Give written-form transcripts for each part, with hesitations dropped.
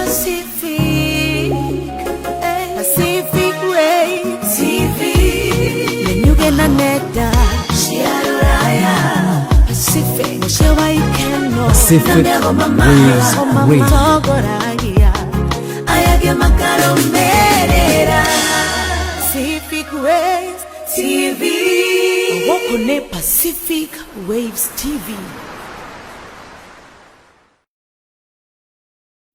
Pacific, Pacific Waves TV. Nenyuge na neda, shiaraya. Pacific, shewa ikeno. Pacific Waves Radio. Ayage makaro merera. Pacific Waves TV. Wokone Pacific Waves TV.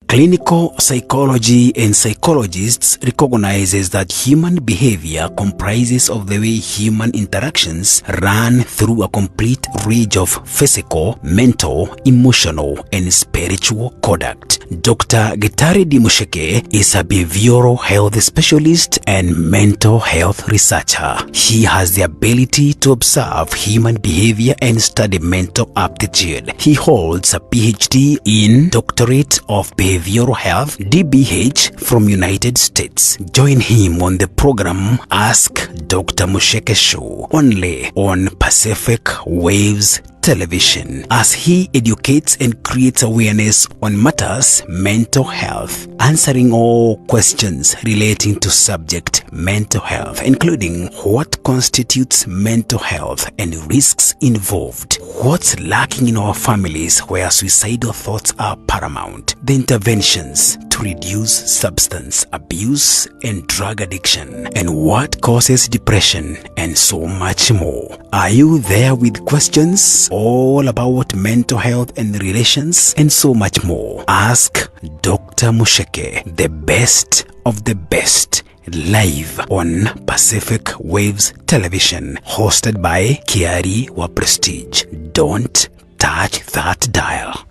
Clinical psychology and psychologists recognizes that human behavior comprises of the way human interactions run through a complete range of physical, mental, emotional, and spiritual conduct. DR.GITARI MUCHEKE is a behavioral health specialist and mental health researcher. He has the ability to observe human behavior and study mental aptitude. He holds a PH.D. in Doctorate of Behavioral Health (DBH) from United States. Join him on the program Ask Dr. MUCHEKE Show, only on Pacific Waves Television, as he educates and creates awareness on matters mental health, answering all questions relating to subject mental health, including what constitutes mental health and risks involved, what's lacking in our families where suicidal thoughts are paramount, the interventions to reduce substance abuse and drug addiction, and what causes depression, and so much more. Are you there with questions all about mental health and relations, and so much more? Ask Dr. MUCHEKE, the best of the best, live on Pacific Waves Television, hosted by Kiari wa Prestige. Don't touch that dial.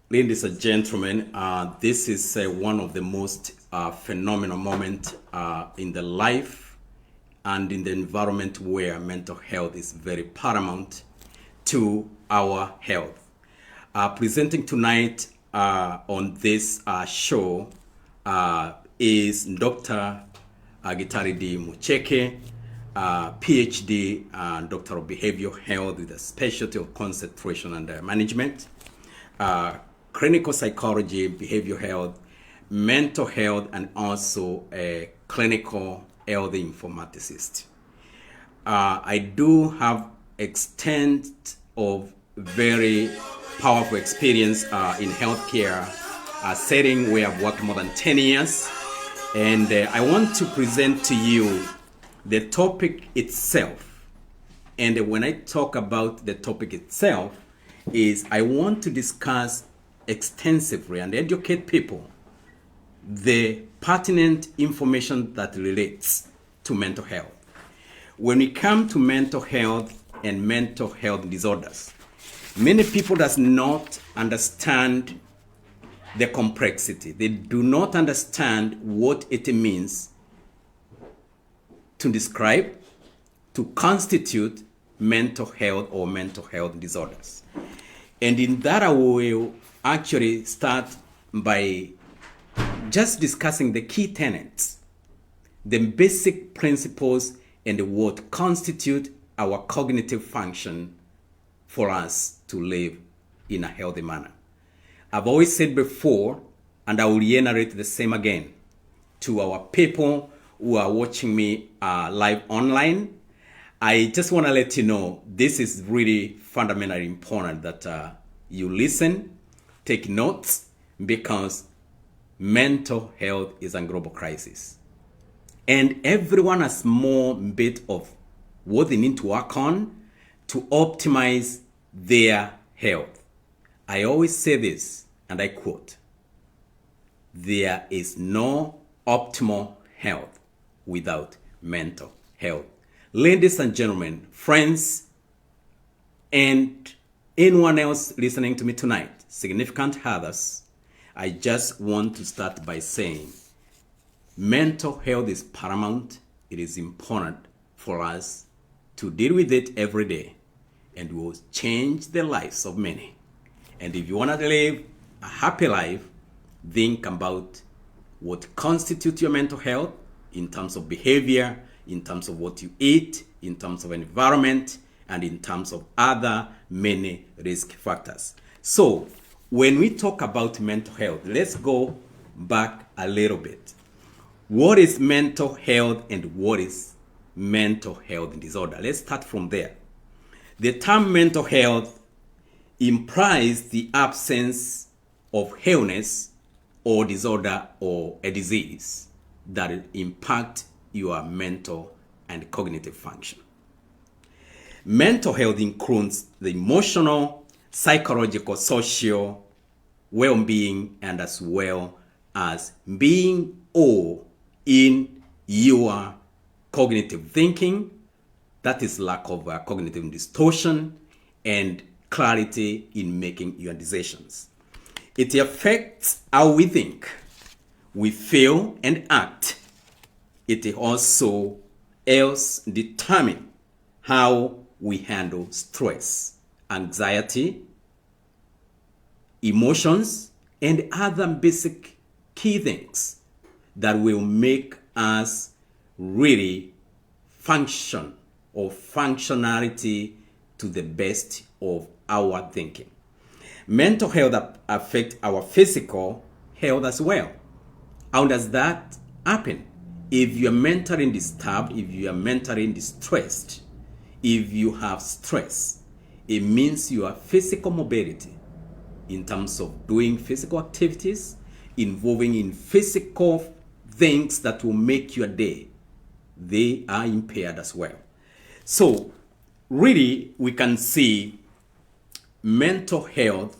Ladies and gentlemen, this is one of the most phenomenal moments in the life and in the environment where mental health is very paramount to our health. Presenting tonight on this show is DR.GITARI MUCHEKE, PH.D. Doctor of Behavioral Health with a specialty of concentration and management, clinical psychology, behavioral health, mental health, and also a clinical health informaticist. I do have extent of very powerful experience in healthcare setting where I've worked more than 10 years. And I want to present to you the topic itself. And when I talk about the topic itself, is I want to discuss extensively and educate people the pertinent information that relates to mental health. When we come to mental health and mental health disorders, many people does not understand the complexity. They do not understand what it means to describe, to constitute mental health or mental health disorders. And in that I will actually start by just discussing the key tenets, the basic principles, and what constitute our cognitive function for us to live in a healthy manner. I've always said before, and I will reiterate the same again, to our people who are watching me live online, I just want to let you know this is really fundamentally important that you listen, take notes, because mental health is a global crisis. And everyone has more bit of what they need to work on to optimize their health. I always say this, and I quote, there is no optimal health without mental health. Ladies and gentlemen, friends, and anyone else listening to me tonight, significant others, I just want to start by saying mental health is paramount. It is important for us to deal with it every day, and will change the lives of many. And if you want to live a happy life, think about what constitutes your mental health in terms of behavior, in terms of what you eat, in terms of environment, and in terms of other many risk factors. So when we talk about mental health, let's go back a little bit. What is mental health and what is mental health disorder? Let's start from there. The term mental health implies the absence of illness or disorder or a disease that impact your mental and cognitive function. Mental health includes the emotional, psychological, social well-being, and as well as being or in your cognitive thinking, that is lack of cognitive distortion and clarity in making your decisions. It affects how we think, we feel, and act. It also helps determine how we handle stress, anxiety, emotions, and other basic key things that will make us really function or functionality to the best of our thinking. Mental health affects our physical health as well. How does that happen? If you are mentally disturbed, if you are mentally distressed, if you have stress, it means your physical mobility in terms of doing physical activities, involving in physical things that will make your day, they are impaired as well. So really we can see mental health,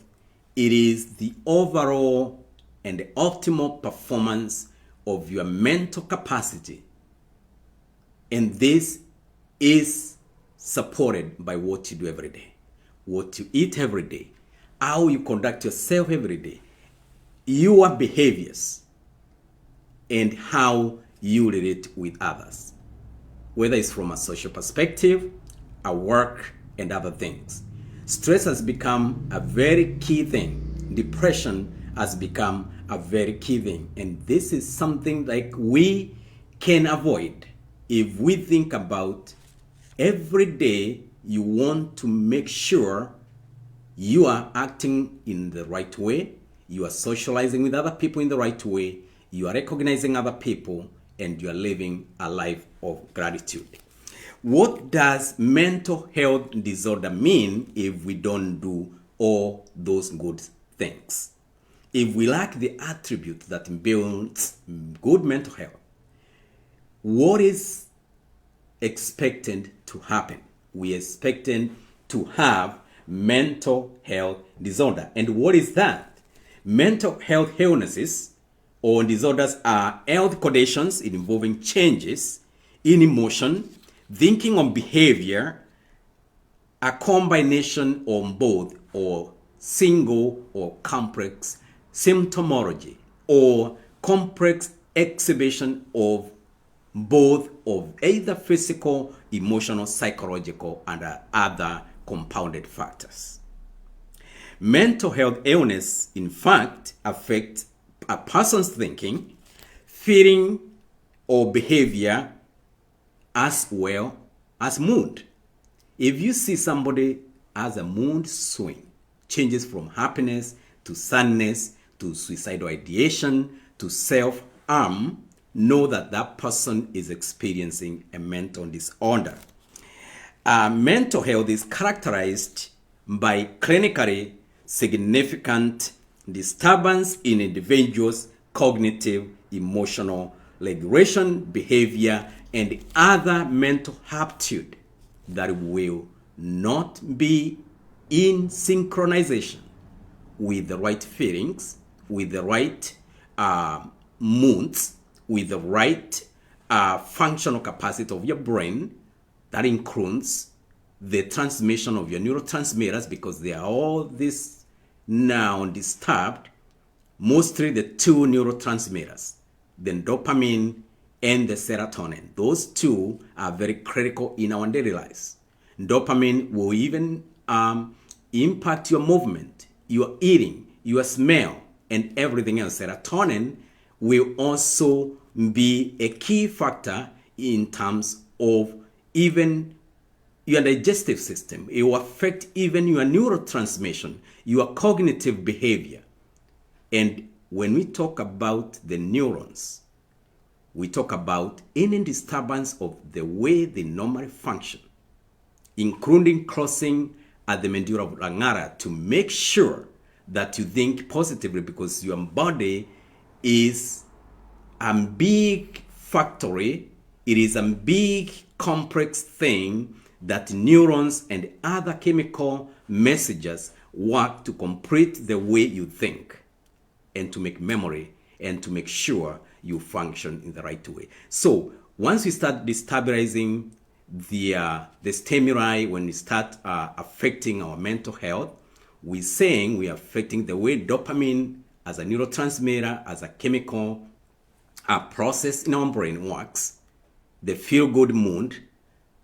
it is the overall and the optimal performance of your mental capacity. And this is supported by what you do every day, what you eat every day, how you conduct yourself every day, your behaviors, and how you relate with others, whether it's from a social perspective, a work, and other things. Stress has become a very key thing. Depression has become a very key thing. And this is something like we can avoid if we think about every day you want to make sure you are acting in the right way, you are socializing with other people in the right way, you are recognizing other people, and you are living a life of gratitude. What does mental health disorder mean if we don't do all those good things? If we lack the attribute that builds good mental health, what is expected to happen? We are expecting to have mental health disorder. And what is that? Mental health illnesses or disorders are health conditions involving changes in emotion, thinking, or behavior, a combination of both or single or complex symptomology or complex exhibition of both of either physical, emotional, psychological, and other compounded factors. Mental health illness, in fact, affects a person's thinking, feeling, or behavior as well as mood. If you see somebody has a mood swing, changes from happiness to sadness to suicidal ideation to self-harm, know that that person is experiencing a mental disorder. Mental health is characterized by clinically significant disturbance in individuals' cognitive, emotional, regulation, behavior, and other mental aptitude that will not be in synchronization with the right feelings, with the right moods, with the right functional capacity of your brain. That includes the transmission of your neurotransmitters, because they are all this now disturbed, mostly the two neurotransmitters, the dopamine and the serotonin. Those two are very critical in our daily lives. Dopamine will even impact your movement, your eating, your smell, and everything else. Serotonin will also be a key factor in terms of even your digestive system. It will affect even your neurotransmission, your cognitive behavior. And when we talk about the neurons, we talk about any disturbance of the way they normally function, including crossing at the medulla oblongata, to make sure that you think positively, because your body is a big factory. It is a big complex thing that neurons and other chemical messages work to complete the way you think and to make memory and to make sure you function in the right way. So once we start destabilizing the stimuli, when we start affecting our mental health, we're saying we are affecting the way dopamine as a neurotransmitter, as a chemical process in our brain works, the feel-good mood,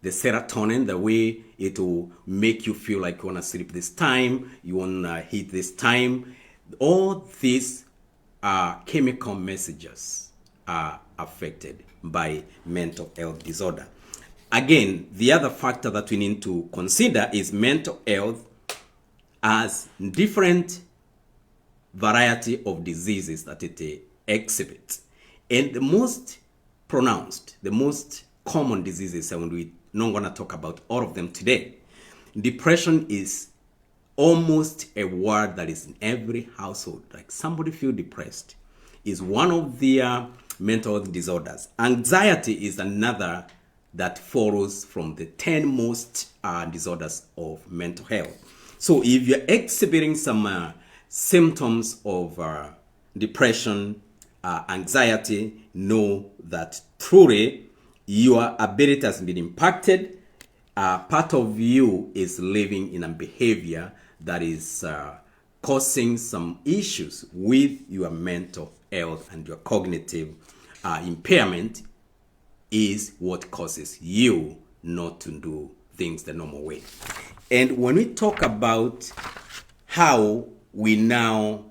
the serotonin, the way it will make you feel like you want to sleep this time, you want to eat this time. All these chemical messages are affected by mental health disorder. Again, the other factor that we need to consider is mental health as different variety of diseases that it exhibits. And the most pronounced, the most common diseases, and we're not going to talk about all of them today. Depression is almost a word that is in every household. Like somebody feel depressed is one of the mental health disorders. Anxiety is another that follows from the 10 most disorders of mental health. So if you're exhibiting some symptoms of depression, anxiety, know that truly your ability has been impacted. Part of you is living in a behavior that is causing some issues with your mental health, and your cognitive impairment is what causes you not to do things the normal way. And when we talk about how we now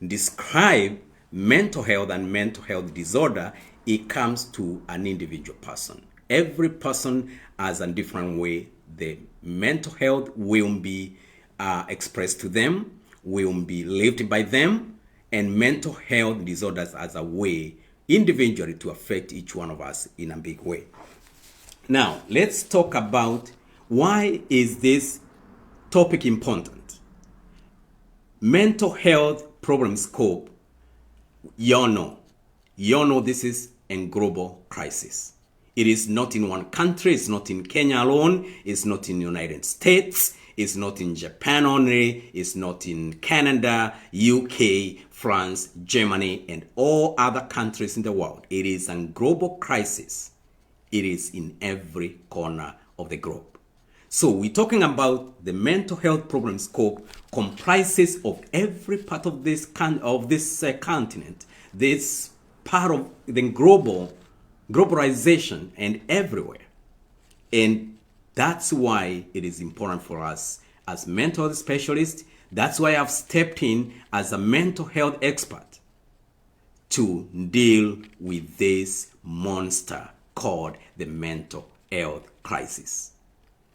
describe mental health and mental health disorder, it comes to an individual person. Every person has a different way the mental health will be expressed to them, will be lived by them, and mental health disorders as a way individually to affect each one of us in a big way. Now, let's talk about why is this topic important. Mental health problem scope, you all know this is a global crisis. It is not in one country, it's not in Kenya alone, it's not in the United States, it's not in Japan only, it's not in Canada, UK, France, Germany, and all other countries in the world. It is a global crisis. It is in every corner of the globe. So we're talking about the mental health problem scope comprises of every part of this continent, this part of the globalization and everywhere. And that's why it is important for us as mental health specialists. That's why I've stepped in as a mental health expert to deal with this monster called the mental health crisis.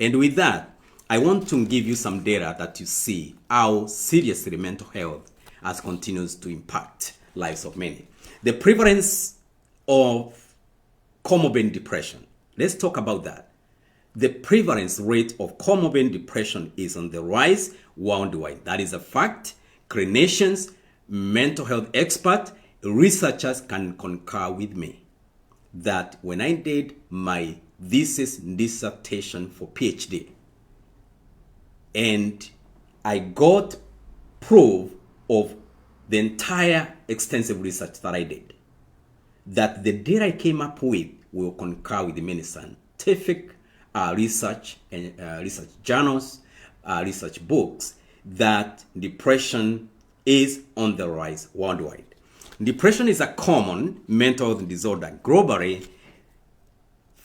And with that, I want to give you some data that you see how seriously mental health has continues to impact lives of many. The prevalence of comorbid depression. Let's talk about that. The prevalence rate of comorbid depression is on the rise worldwide. That is a fact. Clinicians, mental health experts, researchers can concur with me that when I did my thesis dissertation for PhD, and I got proof of the entire extensive research that I did, that the data I came up with will concur with many scientific research and research journals, research books, that depression is on the rise worldwide. Depression is a common mental health disorder globally.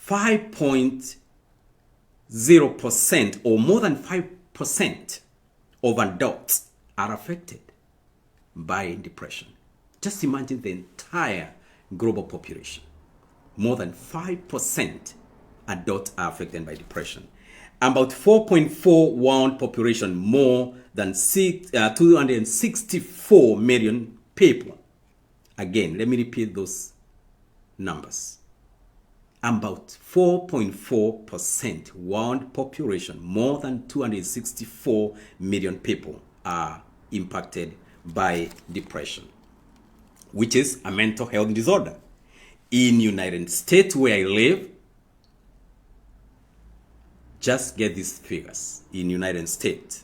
5.0% or more than 5% of adults are affected by depression. Just imagine the entire global population. More than 5% adults are affected by depression. About 4.4 world population, more than 264 million people, again, let me repeat those numbers. About 4.4% world population, more than 264 million people are impacted by depression, which is a mental health disorder. In United States where I live, just get these figures. In United States,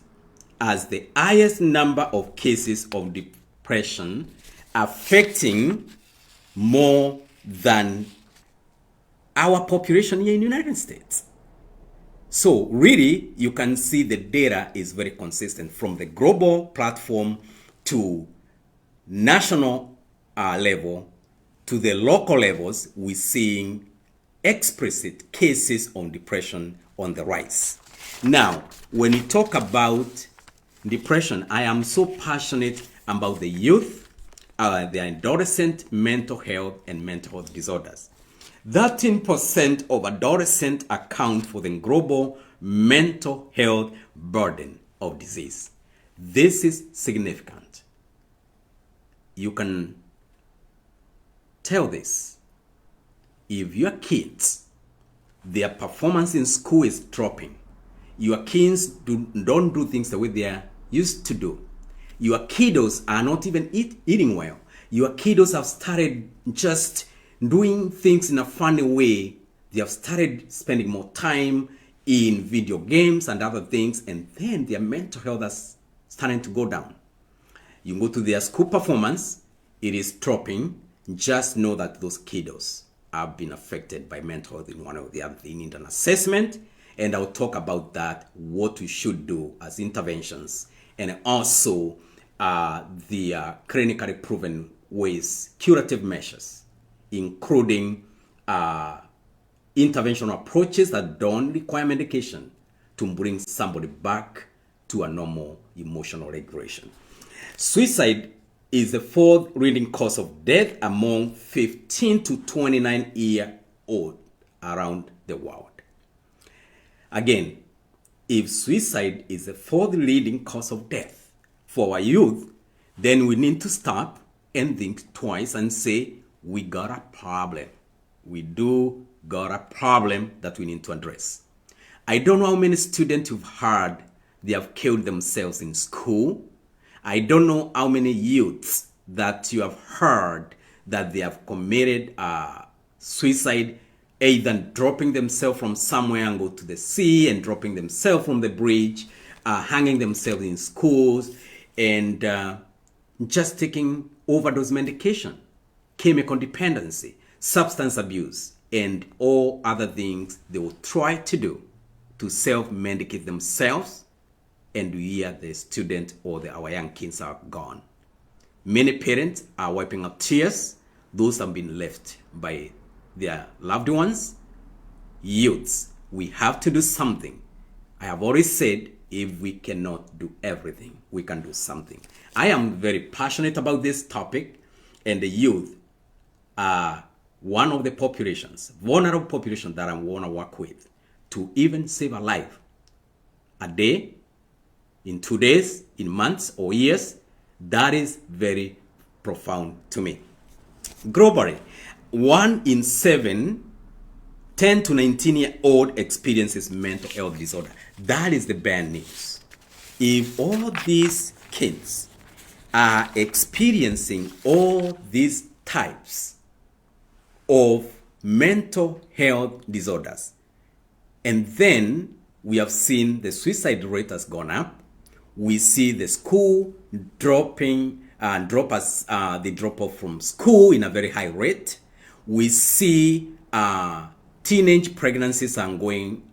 as the highest number of cases of depression affecting more than our population here in the United States. So really, you can see the data is very consistent from the global platform to national level to the local levels. We're seeing explicit cases on depression on the rise. Now, when you talk about depression, I am so passionate about the youth, the adolescent mental health and mental health disorders. 13% of adolescents account for the global mental health burden of disease. This is significant. You can tell this. If your kids, their performance in school is dropping, your kids don't do things the way they are used to do, your kiddos are not even eating well, your kiddos have started just doing things in a funny way, they have started spending more time in video games and other things, and then their mental health is starting to go down. You go to their school performance, it is dropping. Just know that those kiddos have been affected by mental health in one or the other. They need an assessment, and I'll talk about that, what we should do as interventions, and also the clinically proven ways, curative measures, including interventional approaches that don't require medication to bring somebody back to a normal emotional regulation. Suicide is the fourth leading cause of death among 15 to 29-year-olds around the world. Again, if suicide is the fourth leading cause of death for our youth, then we need to stop and think twice and say, we got a problem. We do got a problem that we need to address. I don't know how many students you've heard they have killed themselves in school. I don't know how many youths that you have heard that they have committed suicide, either dropping themselves from somewhere and go to the sea, and dropping themselves from the bridge, hanging themselves in schools, and just taking overdose medication, chemical dependency, substance abuse, and all other things they will try to do to self-medicate themselves, and we hear the student or our young kids are gone. Many parents are wiping up tears. Those have been left by their loved ones. Youths, we have to do something. I have already said, if we cannot do everything, we can do something. I am very passionate about this topic, and the youth are one of the populations, vulnerable population that I want to work with to even save a life. A day, in 2 days, in months or years, that is very profound to me. Globally, 1 in 7 10 to 19-year-old experiences mental health disorder. That is the bad news. If all these kids are experiencing all these types of mental health disorders, and then we have seen the suicide rate has gone up, we see the school dropping and drop off from school in a very high rate. We see teenage pregnancies are going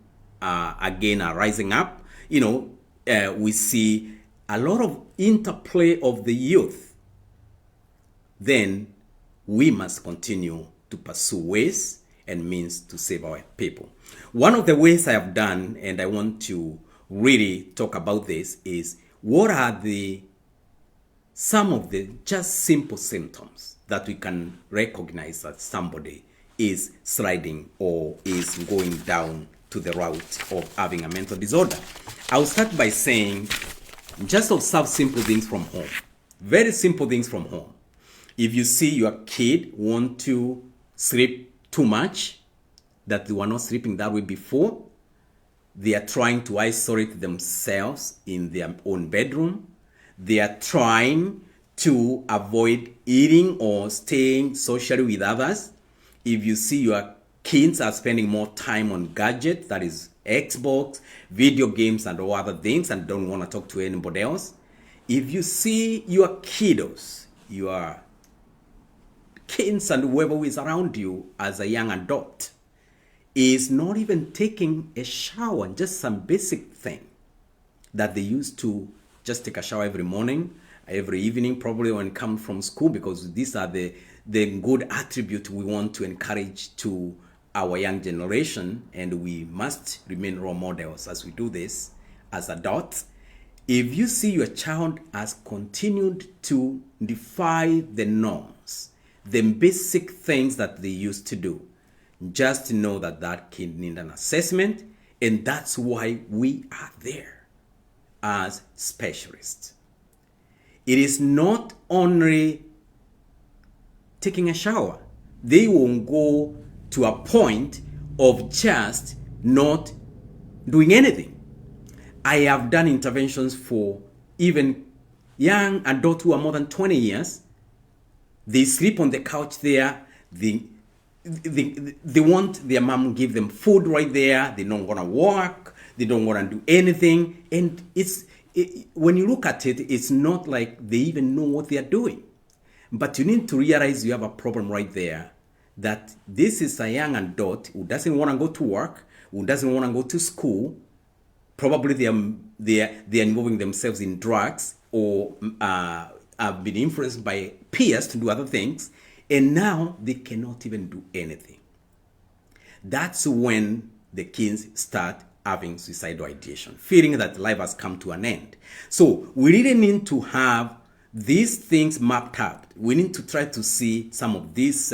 again are rising up. We see a lot of interplay of the youth. Then we must continue to pursue ways and means to save our people. One of the ways I have done, and I want to really talk about this, is what are some of the just simple symptoms that we can recognize that somebody is sliding or is going down to the route of having a mental disorder. I'll start by saying, just observe simple things from home. Very simple things from home. If you see your kid want to sleep too much, that they were not sleeping that way before, they are trying to isolate themselves in their own bedroom. They are trying to avoid eating or staying socially with others. If you see your kids are spending more time on gadgets, that is Xbox, video games, and all other things, and don't want to talk to anybody else. If you see your kiddos, your kids and whoever is around you as a young adult is not even taking a shower, just some basic thing that they used to just take a shower every morning, every evening, probably when come from school, because these are the good attribute we want to encourage to our young generation, and we must remain role models as we do this as adults. If you see your child has continued to defy the norms, the basic things that they used to do, just know that that kid needs an assessment, and that's why we are there as specialists. It is not only taking a shower. They won't go to a point of just not doing anything. I have done interventions for even young adults who are more than 20 years. They sleep on the couch there. They want their mom give them food right there. They don't want to walk. They don't want to do anything. And when you look at it, it's not like they even know what they are doing. But you need to realize you have a problem right there, that this is a young adult who doesn't want to go to work, who doesn't want to go to school. Probably they are involving themselves in drugs, or have been influenced by peers to do other things, and now they cannot even do anything. That's when the kids start having suicidal ideation, feeling that life has come to an end. So we really need to have these things mapped out. We need to try to see some of these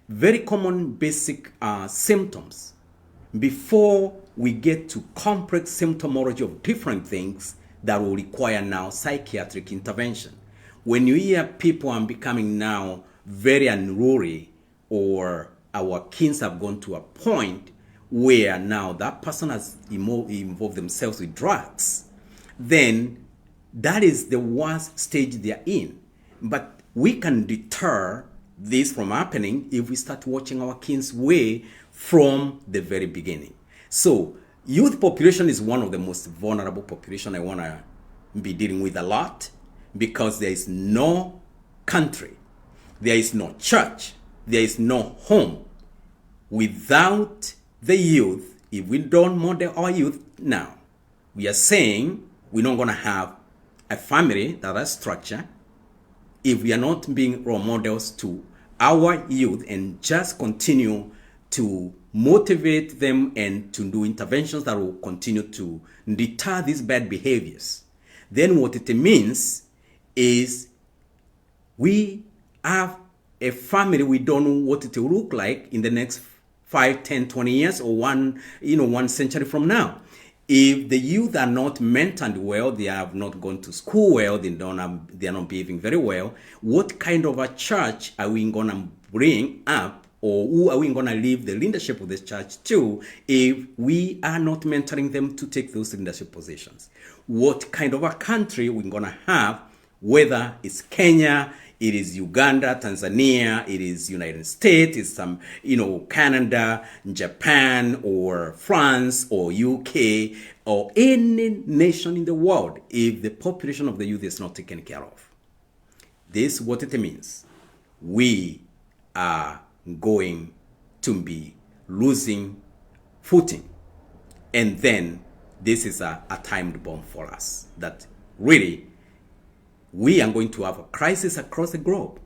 very common basic symptoms before we get to complex symptomology of different things that will require now psychiatric intervention. When you hear people are becoming now very unruly, or our kids have gone to a point where now that person has involved themselves with drugs, then that is the worst stage they are in. But we can deter this from happening if we start watching our kids way from the very beginning. So youth population is one of the most vulnerable population I want to be dealing with a lot, because there is no country, there is no church, there is no home without the youth. If we don't model our youth now, we are saying we're not going to have a family that has structure if we are not being role models to our youth and just continue to motivate them and to do interventions that will continue to deter these bad behaviors. Then what it means is we have a family, we don't know what it will look like in the next 5, 10, 20 years, or one century from now. If the youth are not mentally well, they have not gone to school well, they are not behaving very well, what kind of a church are we going to bring up, or who are we going to leave the leadership of this church to, if we are not mentoring them to take those leadership positions? What kind of a country are we going to have, whether it's Kenya, it is Uganda, Tanzania, it is United States, it's some, Canada, Japan, or France, or UK, or any nation in the world, if the population of the youth is not taken care of. This is what it means. We are going to be losing footing. And then this is a timed bomb for us, that really we are going to have a crisis across the globe,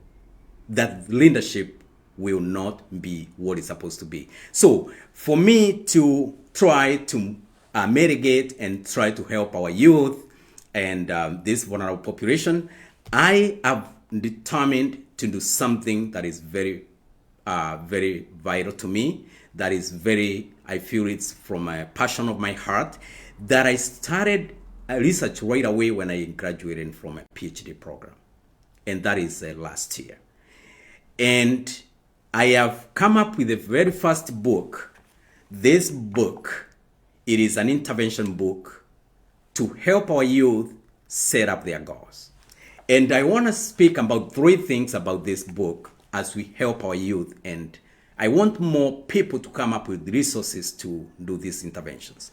that leadership will not be what it's supposed to be. So for me to try to mitigate and try to help our youth and this vulnerable population, I have determined to do something that is very, very vital to me. That is I feel it's from a passion of my heart, that I started research right away when I graduated from a PhD program. And that is last year. And I have come up with the very first book. This book, it is an intervention book to help our youth set up their goals. And I want to speak about 3 things about this book as we help our youth. And I want more people to come up with resources to do these interventions.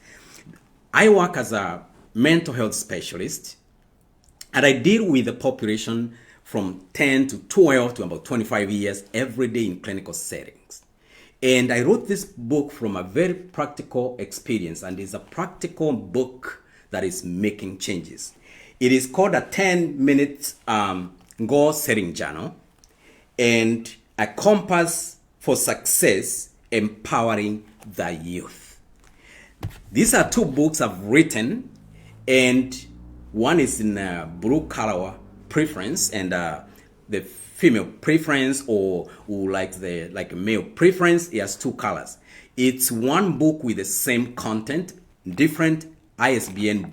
I work as a mental health specialist, and I deal with the population from 10 to 12 to about 25 years every day in clinical settings. And I wrote this book from a very practical experience, and it's a practical book that is making changes. It is called a 10-minute goal setting journal and a compass for success empowering the youth. These are 2 books I've written, and one is in blue color preference, and the female preference, or who likes the male preference, it has 2 colors. It's one book with the same content, different ISBN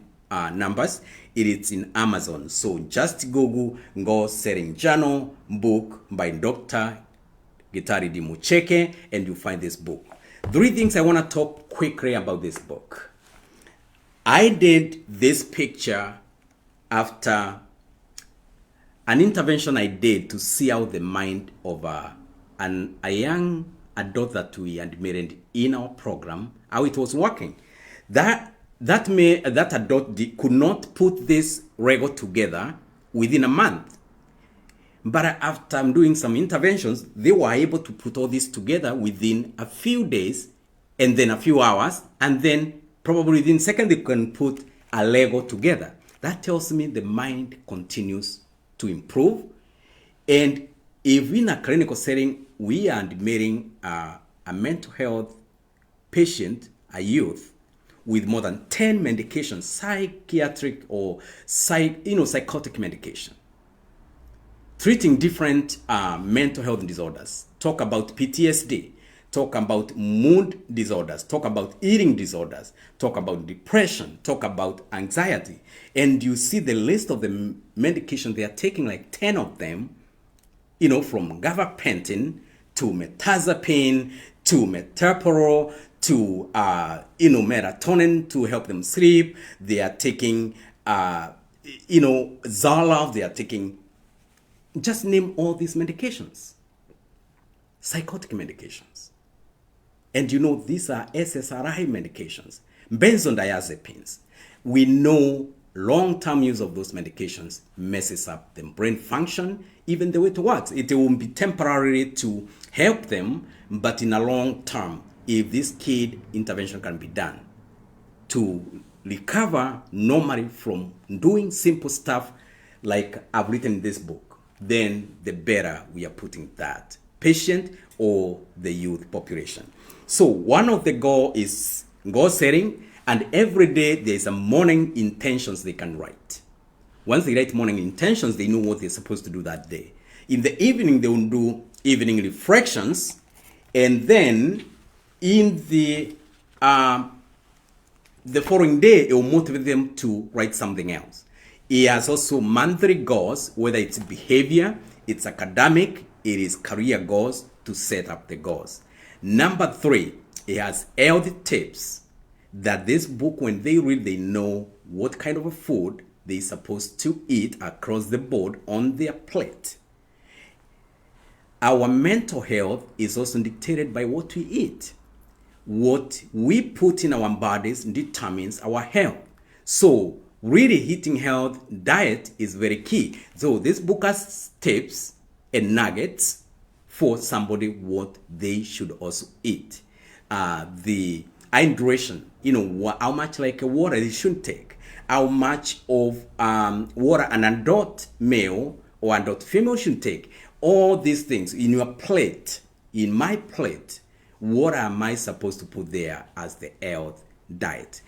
numbers. It is in Amazon. So just Google Goal Setting Journal book by DR.GITARI MUCHEKE, and you find this book. 3 things I want to talk quickly about this book. I did this picture after an intervention I did to see out the mind of a young adult that we admitted in our program, how it was working. That adult could not put this record together within a month. But after doing some interventions, they were able to put all this together within a few days, and then a few hours, and then probably within seconds they can put a Lego together. That tells me the mind continues to improve. And if in a clinical setting we are admitting a mental health patient, a youth, with more than 10 medications, psychiatric or psychotic medication, treating different mental health disorders, talk about PTSD, talk about mood disorders, talk about eating disorders, talk about depression, talk about anxiety. And you see the list of the medication they are taking, like 10 of them, from gabapentin to metazapine to metoprolol to melatonin to help them sleep. They are taking Zoloft, they are taking, just name all these medications, psychotic medications. And these are SSRI medications, benzodiazepines. We know long-term use of those medications messes up the brain function, even the way it works. It will be temporary to help them, but in a long term, if this kid intervention can be done to recover normally from doing simple stuff like I've written in this book, then the better we are putting that patient or the youth population. So one of the goal is goal setting, and every day there's a morning intentions they can write. Once they write morning intentions, they know what they're supposed to do that day. In the evening, they will do evening reflections, and then in the following day, it will motivate them to write something else. He has also monthly goals, whether it's behavior, it's academic, it is career goals, to set up the goals. Number 3, it has health tips that this book, when they read, they know what kind of a food they're supposed to eat across the board on their plate. Our mental health is also dictated by what we eat. What we put in our bodies determines our health. So really eating health diet is very key. So this book has tips and nuggets for somebody what they should also eat. The hydration, how much water they should take, how much of water an adult male or adult female should take. All these things in your plate, in my plate, what am I supposed to put there as the health diet?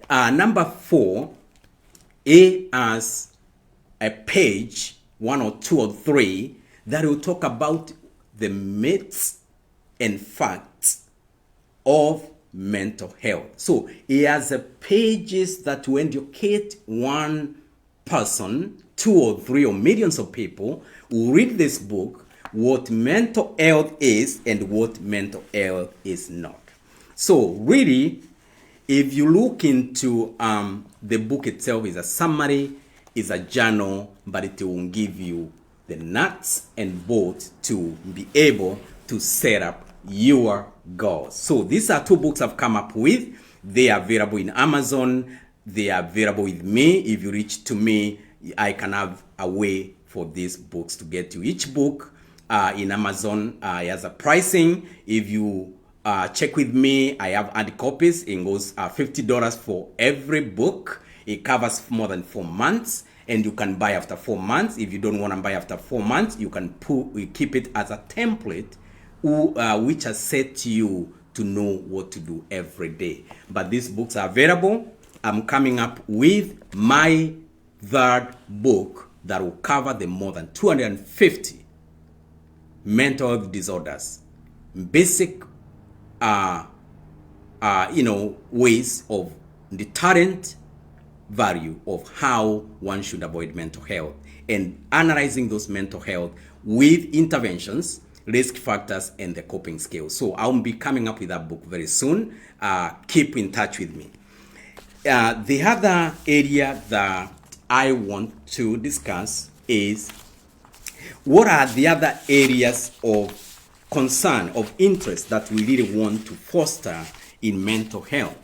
Number 4, it has a page, 1 or 2 or 3, that will talk about the myths and facts of mental health. So it has pages that will educate one person, 2 or 3 or millions of people who read this book what mental health is and what mental health is not. So really, if you look into the book itself, is a summary, is a journal, but it will give you the nuts and bolts to be able to set up your goals. So these are 2 books I've come up with. They are available in Amazon. They are available with me. If you reach to me, I can have a way for these books to get you. Each book in Amazon has a pricing. If you check with me, I have hard copies. It goes $50 for every book. It covers more than 4 months, and you can buy after 4 months. If you don't want to buy after 4 months, you can keep it as a template, which has set you to know what to do every day. But these books are available. I'm coming up with my 3rd book that will cover the more than 250 mental health disorders, basic ways of deterrent value of how one should avoid mental health, and analyzing those mental health with interventions, risk factors, and the coping skills. So I'll be coming up with that book very soon. Keep in touch with me. The other area that I want to discuss is what are the other areas of concern, of interest that we really want to foster in mental health.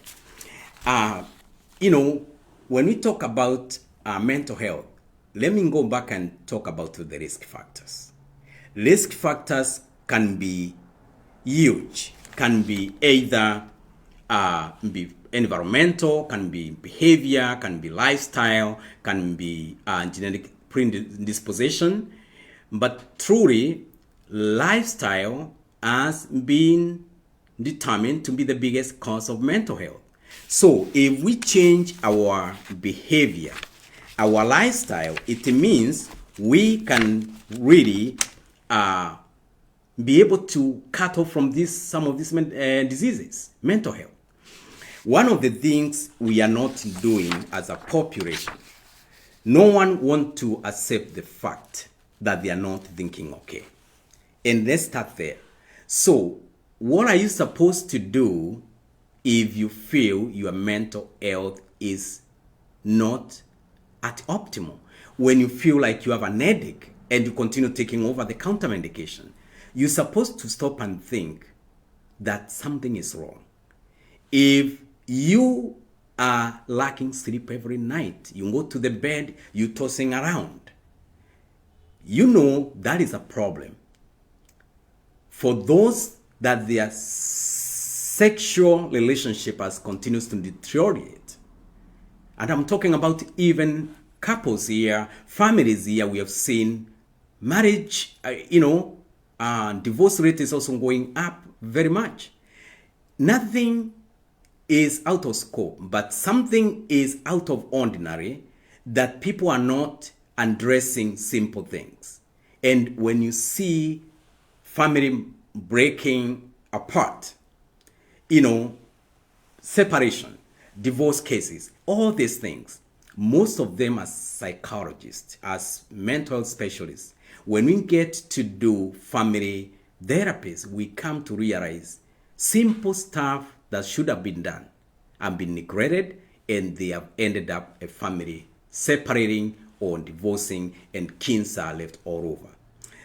When we talk about mental health, let me go back and talk about the risk factors. Risk factors can be huge, can be either be environmental, can be behavior, can be lifestyle, can be genetic predisposition. But truly, lifestyle has been determined to be the biggest cause of mental health. So if we change our behavior, our lifestyle, it means we can really be able to cut off from some of these diseases, mental health. One of the things we are not doing as a population, no one wants to accept the fact that they are not thinking okay. And let's start there. So what are you supposed to do if you feel your mental health is not at optimal? When you feel like you have an headache and you continue taking over the counter medication, you're supposed to stop and think that something is wrong. If you are lacking sleep every night, you go to the bed, you're tossing around, you know that is a problem. For those that their sexual relationship has continues to deteriorate, and I'm talking about even couples here, families here, we have seen marriage, divorce rate is also going up very much. Nothing is out of scope, but something is out of ordinary that people are not addressing simple things. And when you see family breaking apart, separation, divorce cases, all these things, most of them as psychologists, as mental health specialists, when we get to do family therapies, we come to realize simple stuff that should have been done have been neglected, and they have ended up a family separating or divorcing, and kids are left all over.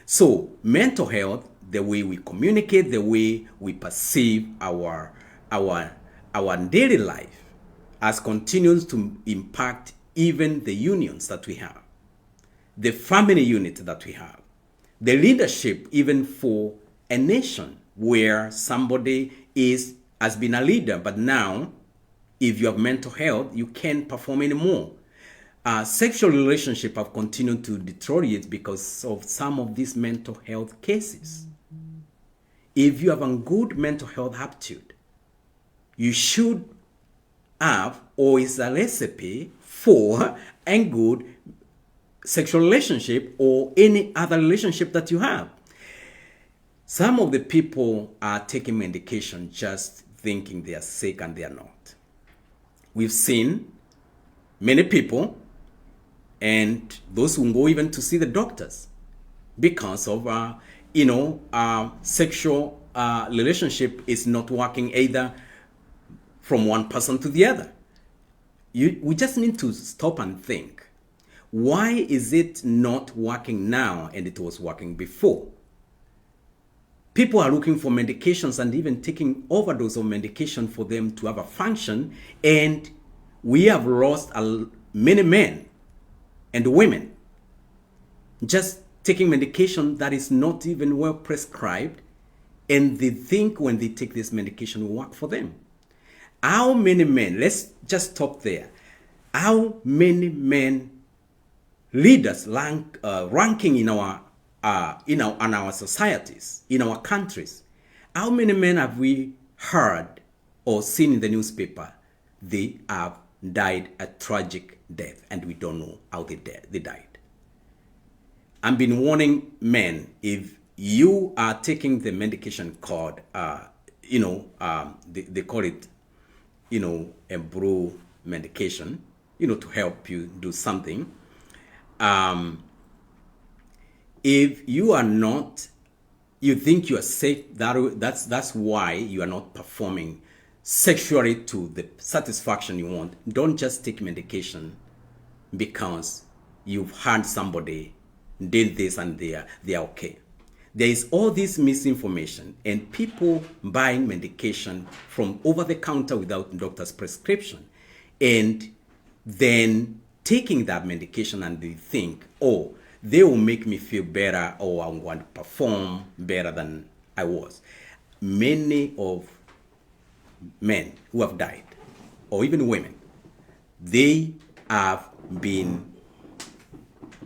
So mental health, the way we communicate, the way we perceive our daily life, as continues to impact even the unions that we have, the family unit that we have, the leadership even for a nation where somebody has been a leader, but now if you have mental health, you can't perform anymore. Sexual relationships have continued to deteriorate because of some of these mental health cases. If you have a good mental health aptitude, you should have, or is a recipe for a good sexual relationship or any other relationship that you have. Some of the people are taking medication just thinking they are sick and they are not. We've seen many people, and those who go even to see the doctors because of sexual relationship is not working either from one person to the other. We just need to stop and think, why is it not working now and it was working before? People are looking for medications and even taking overdose of medication for them to have a function, and we have lost many men and women just taking medication that is not even well prescribed, and they think when they take this medication will work for them. How many men, let's just stop there, how many men leaders ranking in our societies, in our countries, how many men have we heard or seen in the newspaper? They have died a tragic death, and we don't know how they died. I've been warning men, if you are taking the medication called, they call it, a brew medication, to help you do something. If you are not, you think you are safe, that's why you are not performing sexually to the satisfaction you want. Don't just take medication because you've heard somebody did this and they are okay. There is all this misinformation and people buying medication from over the counter without doctor's prescription, and then taking that medication and they think, oh, they will make me feel better, or I'm going to perform better than I was. Many of men who have died, or even women, they have been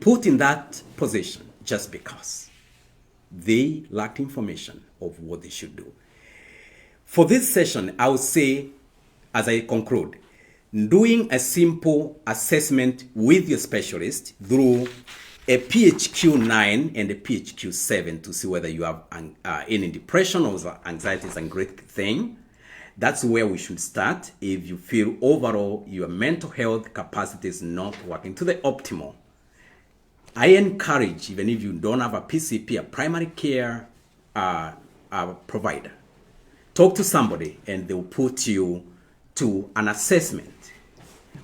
put in that position just because they lacked information of what they should do. For this session, I would say, as I conclude, doing a simple assessment with your specialist through a PHQ-9 and a PHQ-7 to see whether you have any depression or anxiety is a great thing. That's where we should start. If you feel overall your mental health capacity is not working to the optimal, I encourage, even if you don't have a PCP, a primary care provider, talk to somebody and they'll put you to an assessment.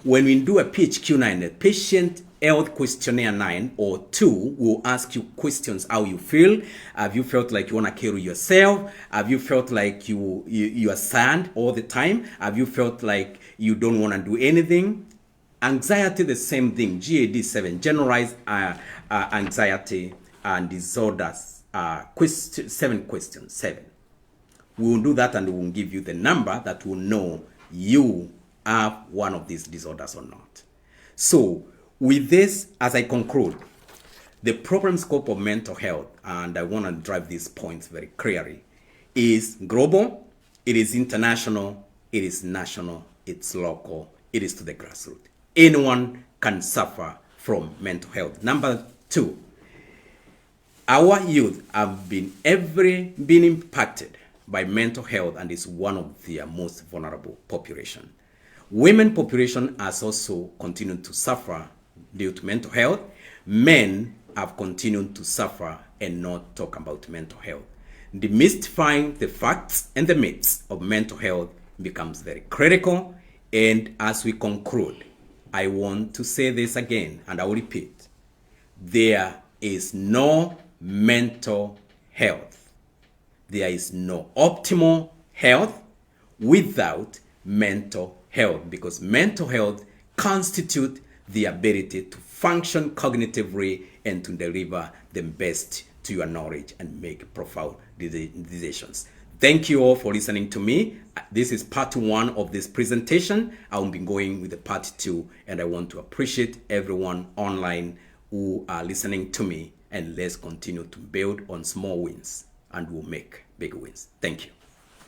When we do a PHQ-9, a patient health questionnaire 9 or 2, will ask you questions: how you feel, have you felt like you want to kill yourself, have you felt like you are sad all the time, have you felt like you don't want to do anything. Anxiety, the same thing. GAD 7, generalized anxiety and disorders, 7 questions, 7. We will do that and we will give you the number that will know you have one of these disorders or not. So with this, as I conclude, the problem scope of mental health, and I want to drive these points very clearly, is global, it is international, it is national, it's local, it is to the grassroots. Anyone can suffer from mental health. Number 2, our youth have been impacted by mental health and is one of their most vulnerable population. Women population has also continued to suffer due to mental health. Men have continued to suffer and not talk about mental health. Demystifying the facts and the myths of mental health becomes very critical. And as we conclude, I want to say this again, and I will repeat. There is no mental health. There is no optimal health without mental health, because mental health constitutes the ability to function cognitively and to deliver the best to your knowledge and make profound decisions. Thank you all for listening to me. This is part 1 of this presentation. I will be going with the part 2, and I want to appreciate everyone online who are listening to me, and let's continue to build on small wins and we'll make big wins. Thank you.